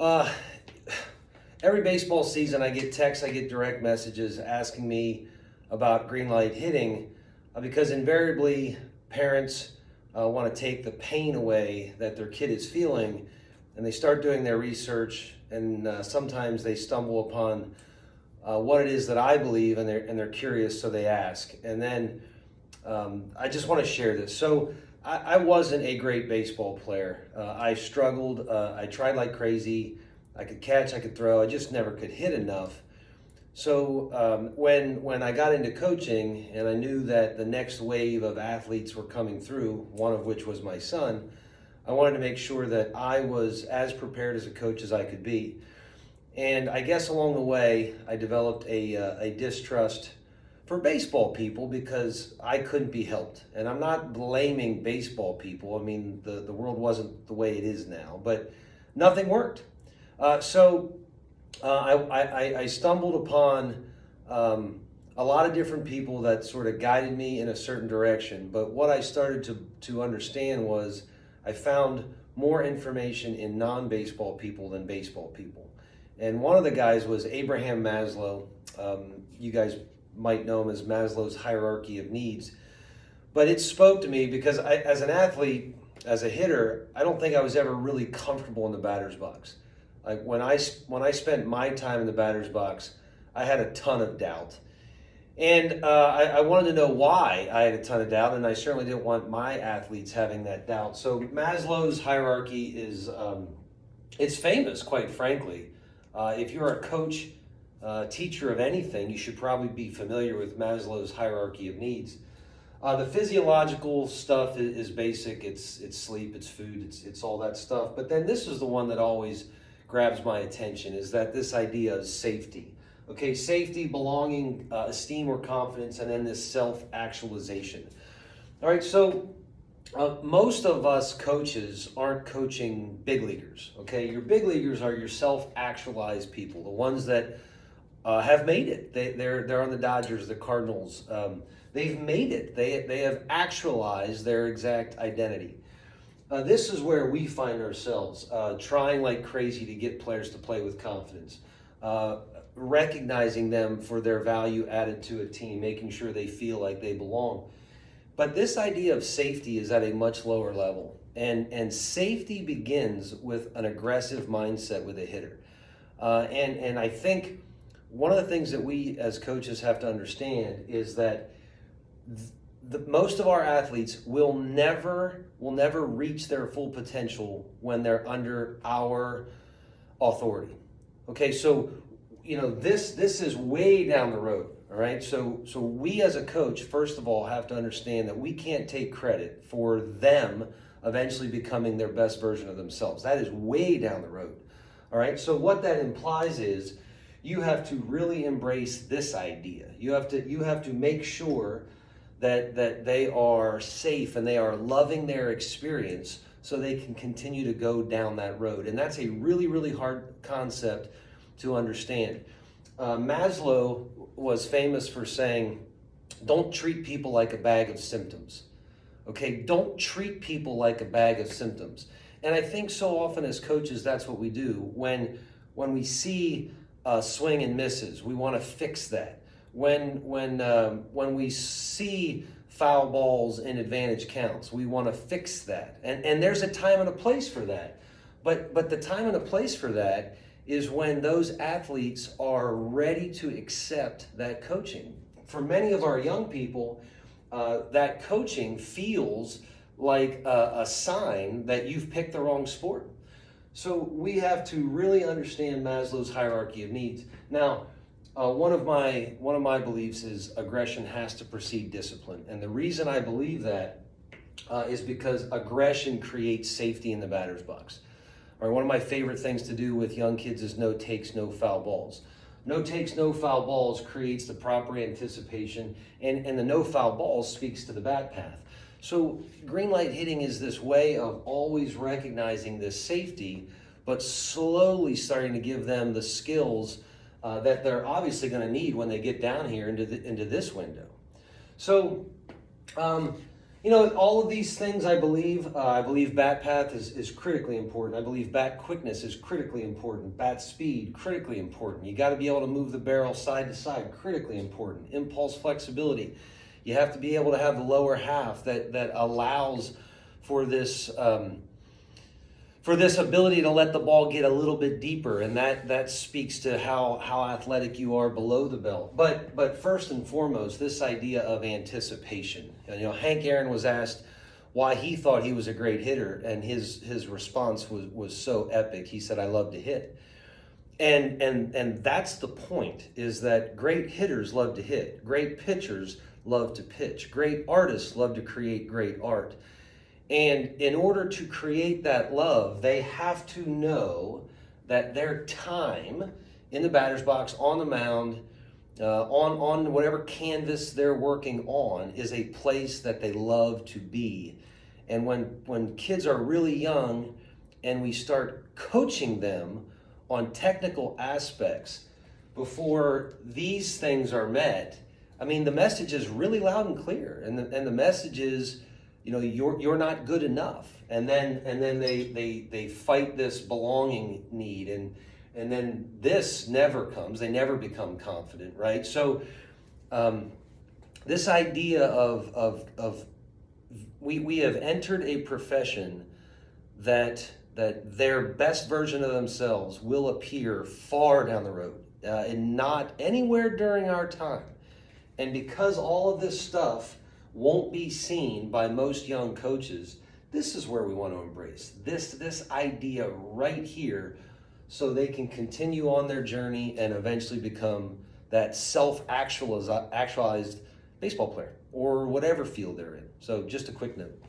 Uh, every baseball season, I get texts, I get direct messages asking me about green light hitting because invariably parents want to take the pain away that their kid is feeling, and they start doing their research, and sometimes they stumble upon what it is that I believe, and they're curious, so they ask. And then I just want to share this. So I wasn't a great baseball player. I struggled. I tried like crazy. I could catch, I could throw. I just never could hit enough. So when I got into coaching, and I knew that the next wave of athletes were coming through, one of which was my son, I wanted to make sure that I was as prepared as a coach as I could be. And I guess along the way, I developed a distrust for baseball people because I couldn't be helped. And I'm not blaming baseball people. I mean, the world wasn't the way it is now, but nothing worked. So I stumbled upon a lot of different people that sort of guided me in a certain direction. But what I started to understand was I found more information in non-baseball people than baseball people. And one of the guys was Abraham Maslow. You guys might know him as Maslow's hierarchy of needs. But it spoke to me because as an athlete, as a hitter, I don't think I was ever really comfortable in the batter's box. Like when I spent my time in the batter's box, I had a ton of doubt. And I wanted to know why I had a ton of doubt, and I certainly didn't want my athletes having that doubt. So Maslow's hierarchy is, it's famous, quite frankly. If you're a coach, teacher of anything, you should probably be familiar with Maslow's hierarchy of needs. The physiological stuff is basic. It's sleep, it's food, it's all that stuff. But then this is the one that always grabs my attention, is that this idea of safety. Okay, safety, belonging, esteem or confidence, and then this self-actualization. All right, so most of us coaches aren't coaching big leaguers. Okay, your big leaguers are your self-actualized people, the ones that have made it. They're on the Dodgers, the Cardinals. They've made it. They have actualized their exact identity. This is where we find ourselves, trying like crazy to get players to play with confidence, recognizing them for their value added to a team, making sure they feel like they belong. But this idea of safety is at a much lower level. And safety begins with an aggressive mindset with a hitter. And I think one of the things that we as coaches have to understand is that most of our athletes will never reach their full potential when they're under our authority. Okay, so this is way down the road. All right, so we as a coach, first of all, have to understand that we can't take credit for them eventually becoming their best version of themselves. That is way down the road. All right, so what that implies is you have to really embrace this idea. You have to make sure that they are safe and they are loving their experience so they can continue to go down that road. And that's a really, really hard concept to understand. Maslow was famous for saying, don't treat people like a bag of symptoms. Okay, don't treat people like a bag of symptoms. And I think so often as coaches, that's what we do. When we see swing and misses, we want to fix that. When we see foul balls in advantage counts, we want to fix that. And there's a time and a place for that. But the time and a place for that is when those athletes are ready to accept that coaching. For many of our young people, that coaching feels like a sign that you've picked the wrong sport. So we have to really understand Maslow's hierarchy of needs. Now, one of my beliefs is aggression has to precede discipline. And the reason I believe that is because aggression creates safety in the batter's box. All right, one of my favorite things to do with young kids is no takes, no foul balls. No takes, no foul balls creates the proper anticipation, and the no foul balls speaks to the bat path. So green light hitting is this way of always recognizing this safety, but slowly starting to give them the skills that they're obviously going to need when they get down here into this window. So All of these things I believe bat path is critically important. I believe bat quickness is critically important. Bat speed, critically important. You got to be able to move the barrel side to side, critically important. Impulse flexibility. You have to be able to have the lower half that allows for this ability to let the ball get a little bit deeper, and that speaks to how athletic you are below the belt. But first and foremost, this idea of anticipation. Hank Aaron was asked why he thought he was a great hitter, and his response was so epic. He said, "I love to hit." And that's the point, is that great hitters love to hit. Great pitchers love to pitch. Great artists love to create great art. And in order to create that love, they have to know that their time in the batter's box, on the mound, on whatever canvas they're working on, is a place that they love to be. And when kids are really young and we start coaching them on technical aspects before these things are met, the message is really loud and clear. And the message is, you're not good enough. And then they fight this belonging need, and then this never comes. They never become confident, right? So this idea of we have entered a profession that their best version of themselves will appear far down the road, and not anywhere during our time. And because all of this stuff won't be seen by most young coaches, this is where we want to embrace this idea right here, so they can continue on their journey and eventually become that self-actualized baseball player or whatever field they're in. So just a quick note.